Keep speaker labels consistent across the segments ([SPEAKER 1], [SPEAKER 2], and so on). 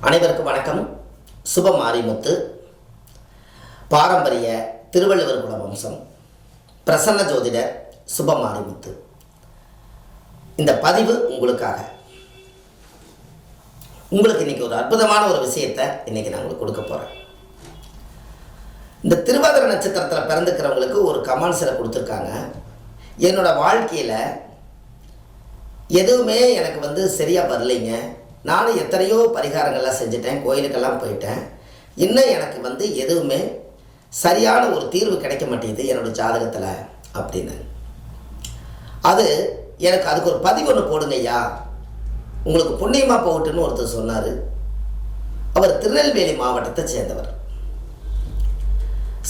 [SPEAKER 1] அனைவருக்கும் வணக்கம். சுப மாரிமுத்து, பாரம்பரிய திருவள்ளுவர் குல வம்சம், பிரசன்ன ஜோதிடர் சுப மாரிமுத்து. இந்த பதிவு உங்களுக்காக. உங்களுக்கு இன்னைக்கு ஒரு அற்புதமான ஒரு விஷயத்தை இன்னைக்கு நான் உங்களுக்கு கொடுக்க போகிறேன். இந்த திருவாதிரை நட்சத்திரத்தில் பிறந்துக்கிறவங்களுக்கு ஒரு கமெண்ட்ஸில் கொடுத்துருக்காங்க. என்னோட வாழ்க்கையில் எதுவுமே எனக்கு சரியாக வரலைங்க. நானும் எத்தனையோ பரிகாரங்கள்லாம் செஞ்சுட்டேன், கோயிலுக்கெல்லாம் போயிட்டேன். இன்னும் எனக்கு எதுவுமே சரியான ஒரு தீர்வு கிடைக்க மாட்டேங்குது என்னோடய ஜாதகத்தில் அப்படின்னு. அதுக்கு ஒரு பதிவு ஒன்று போடுங்கய்யா, உங்களுக்கு புண்ணியமாக போகட்டுன்னு ஒருத்தர் சொன்னார். அவர் திருநெல்வேலி மாவட்டத்தை சேர்ந்தவர்.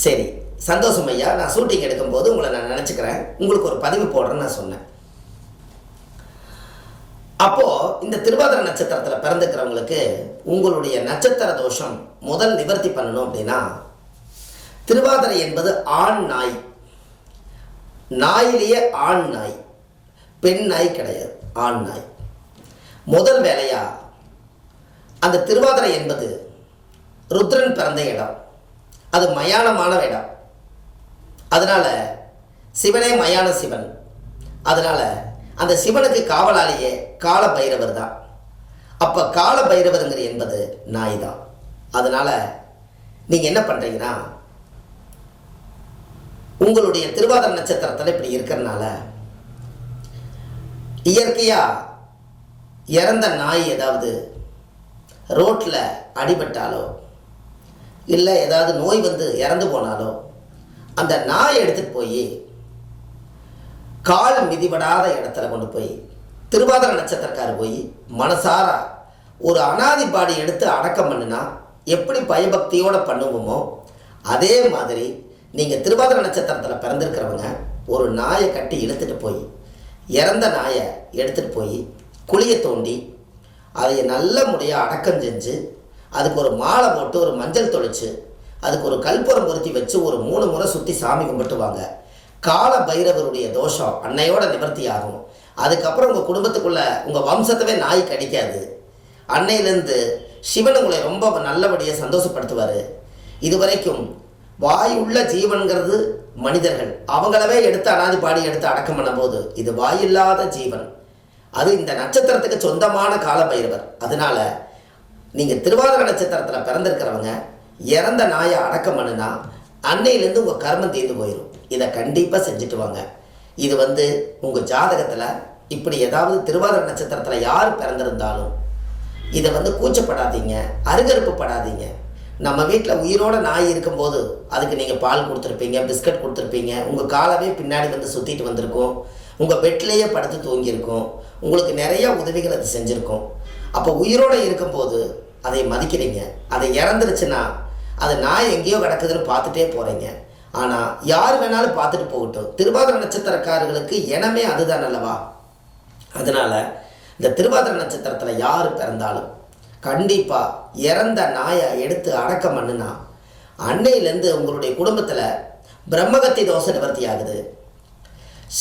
[SPEAKER 1] சரி, சந்தோஷம் ஐயா, நான் ஷூட்டிங் எடுக்கும்போது உங்களை நான் நினச்சிக்கிறேன், உங்களுக்கு ஒரு பதிவு போடுறேன்னு நான் சொன்னேன். அப்போது இந்த திருவாதிரை நட்சத்திரத்தில் பிறந்துக்கிறவங்களுக்கு உங்களுடைய நட்சத்திர தோஷம் முதல் நிவர்த்தி பண்ணணும் அப்படின்னா, திருவாதிரை என்பது ஆண் நாய். நாயிலேயே ஆண் நாய், பெண் நாய் கிடையாது, ஆண் நாய். முதல் வேலையா அந்த திருவாதிரை என்பது ருத்ரன் பிறந்த இடம், அது மயானமான இடம். அதனால சிவனே மயான சிவன். அதனால அந்த சிவனுக்கு காவலாளியே கால பைரவர் தான். அப்போ கால பைரவருங்கிற என்பது நாய் தான். அதனால் நீங்கள் என்ன பண்ணுறீங்கன்னா, உங்களுடைய திருவாதிரை நட்சத்திரத்தில் இப்படி இருக்கிறதுனால இயற்கையாக இறந்த நாய் ஏதாவது ரோட்டில் அடிபட்டாலோ இல்லை ஏதாவது நோய் இறந்து போனாலோ அந்த நாயை எடுத்துகிட்டு போய் கால் மிதிபடாத இடத்துல கொண்டு போய் திருவாதிரை நட்சத்திரக்காரர் போய் மனசார ஒரு அனாதி பாடி எடுத்து அடக்கம் பண்ணுனா எப்படி பயபக்தியோடு பண்ணுவோமோ அதே மாதிரி நீங்கள் திருவாதிரை நட்சத்திரத்தில் பிறந்திருக்கிறவங்க ஒரு நாயை கட்டி இழுத்துட்டு போய், இறந்த நாயை எடுத்துகிட்டு போய் குழியை தோண்டி அதை நல்ல முறையாக அடக்கம் செஞ்சு அதுக்கு ஒரு மாலை போட்டு ஒரு மஞ்சள் தொளிச்சு அதுக்கு ஒரு கற்பூரம் பொருத்தி வச்சு ஒரு 3 முறை சுற்றி சாமி கும்பிட்டுவாங்க. கால பைரவருடைய தோஷம் அன்னையோட நிவர்த்தி ஆகும். அதுக்கப்புறம் உங்கள் குடும்பத்துக்குள்ளே உங்கள் வம்சத்தவே நாய் கடிக்காது. அன்னையிலேருந்து சிவன் உங்களை ரொம்ப நல்லபடியாக சந்தோஷப்படுத்துவார். இதுவரைக்கும் வாயுள்ள ஜீவன்கிறது மனிதர்கள், அவங்களவே எடுத்து அனாதி பாடி எடுத்து அடக்கம் பண்ணும்போது இது வாயில்லாத ஜீவன். அது இந்த நட்சத்திரத்துக்கு சொந்தமான கால பைரவர். அதனால் நீங்கள் திருவாதிரை நட்சத்திரத்தில் பிறந்திருக்கிறவங்க இறந்த நாயை அடக்கம் பண்ணுனா அன்னையிலேருந்து உங்கள் கர்மம் தீர்ந்து போயிடும். இதை கண்டிப்பாக செஞ்சுட்டு வாங்க. இது உங்கள் ஜாதகத்தில் இப்படி ஏதாவது திருவாதிரை நட்சத்திரத்தில் யார் பிறந்திருந்தாலும் இதை கூச்சப்படாதீங்க, அருகருப்பு படாதீங்க. நம்ம வீட்டில் உயிரோட நாய் இருக்கும்போது அதுக்கு நீங்கள் பால் கொடுத்துருப்பீங்க, பிஸ்கட் கொடுத்துருப்பீங்க, உங்கள் காலவே பின்னாடி சுற்றிட்டு வந்திருக்கும், உங்கள் பெட்லேயே படுத்து தூங்கியிருக்கும், உங்களுக்கு நிறைய உதவிகள் அது செஞ்சுருக்கும். அப்போ உயிரோடு இருக்கும்போது அதை மதிக்கிறீங்க. அதை இறந்துருச்சுன்னா அது நாய் எங்கேயோ கிடக்குதுன்னு பார்த்துட்டே போகிறீங்க. ஆனால் யார் வேணாலும் பார்த்துட்டு போகட்டும், திருவாதிரை நட்சத்திரக்காரர்களுக்கு இனமே அதுதான் அல்லவா. அதனால் இந்த திருவாதிரை நட்சத்திரத்தில் யார் பிறந்தாலும் கண்டிப்பாக இறந்த நாயை எடுத்து அடக்கம் பண்ணுனா அன்னையிலேருந்து உங்களுடைய குடும்பத்தில் பிரம்மகத்தி தோசை நிவர்த்தி ஆகுது,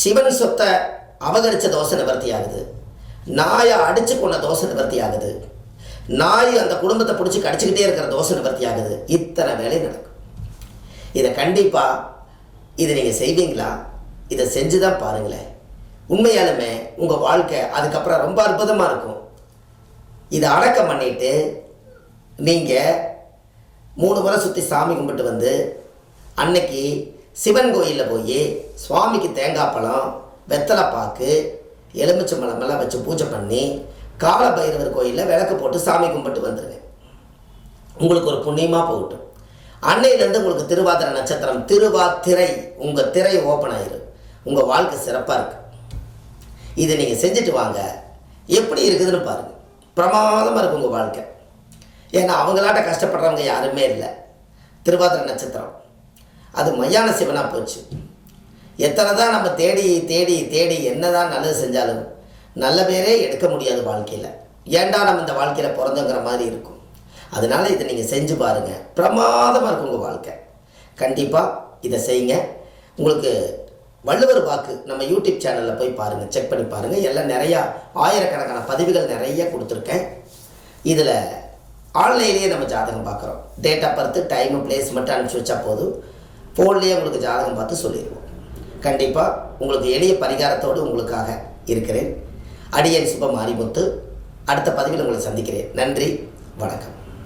[SPEAKER 1] சிவன் சொத்தை அபகரித்த தோசை நிவர்த்தி ஆகுது, நாயை அடித்து கொண்ட தோசை நிவர்த்தி ஆகுது, நாய் அந்த குடும்பத்தை பிடிச்சி கடிச்சிக்கிட்டே இருக்கிற தோசை நிவர்த்தி ஆகுது. இத்தனை வேலை நடக்கும். இதை கண்டிப்பாக நீங்கள் செய்வீங்களா? இதை செஞ்சு தான் பாருங்களேன். உண்மையாலுமே உங்கள் வாழ்க்கை அதுக்கப்புறம் ரொம்ப அற்புதமாக இருக்கும். இதை அடக்கம் பண்ணிவிட்டு நீங்கள் 3 முறை சுற்றி சாமி கும்பிட்டு அன்னைக்கு சிவன் கோயிலில் போய் சுவாமிக்கு தேங்காய் பழம், வெத்தலை பாக்கு, எலுமிச்சம்பழமெல்லாம் வச்சு பூஜை பண்ணி கால பைரவர் கோயிலில் விளக்கு போட்டு சாமி கும்பிட்டு வந்துடுங்க. உங்களுக்கு ஒரு புண்ணியமாக போகட்டும். அன்னையிலேருந்து உங்களுக்கு திருவாதிரை நட்சத்திரம் திருவாதிரை உங்கள் திரை ஓப்பன் ஆயிரும். உங்கள் வாழ்க்கை சிறப்பாக இருக்குது. இதை நீங்கள் செஞ்சுட்டு வாங்க, எப்படி இருக்குதுன்னு பாருங்கள். பிரமாதமாக இருக்கும் உங்கள் வாழ்க்கை. ஏன்னா அவங்களாட்ட கஷ்டப்படுறவங்க யாருமே இல்லை. திருவாதிரை நட்சத்திரம் அது மயான சிவனாக போச்சு. எத்தனை தான் நம்ம தேடி தேடி தேடி என்ன தான் நல்லது செஞ்சாலும் நல்ல பேரே எடுக்க முடியாது வாழ்க்கையில். ஏண்டா நம்ம இந்த வாழ்க்கையில் பிறந்தங்கிற மாதிரி இருக்கும். அதனால் இதை நீங்கள் செஞ்சு பாருங்கள், பிரமாதமாக இருக்கும் உங்கள் வாழ்க்கை. கண்டிப்பாக இதை செய்யுங்க. உங்களுக்கு வள்ளுவர் வாக்கு நம்ம யூடியூப் சேனலில் போய் பாருங்கள், செக் பண்ணி பாருங்கள். எல்லாம் நிறையா ஆயிரக்கணக்கான பதிவுகள் நிறைய கொடுத்துருக்கேன். இதில் ஆன்லைன்லேயே நம்ம ஜாதகம் பார்க்குறோம். Date of birth, time, place மட்டும் அனுப்பிச்சி வச்சா போதும். ஃபோன்லேயே உங்களுக்கு ஜாதகம் பார்த்து சொல்லிடுவோம். கண்டிப்பாக உங்களுக்கு எளிய பரிகாரத்தோடு உங்களுக்காக இருக்கிறேன். அடியேன் சுப மாரிமுத்து. அடுத்த பதிவில் உங்களை சந்திக்கிறேன். நன்றி, வணக்கம்.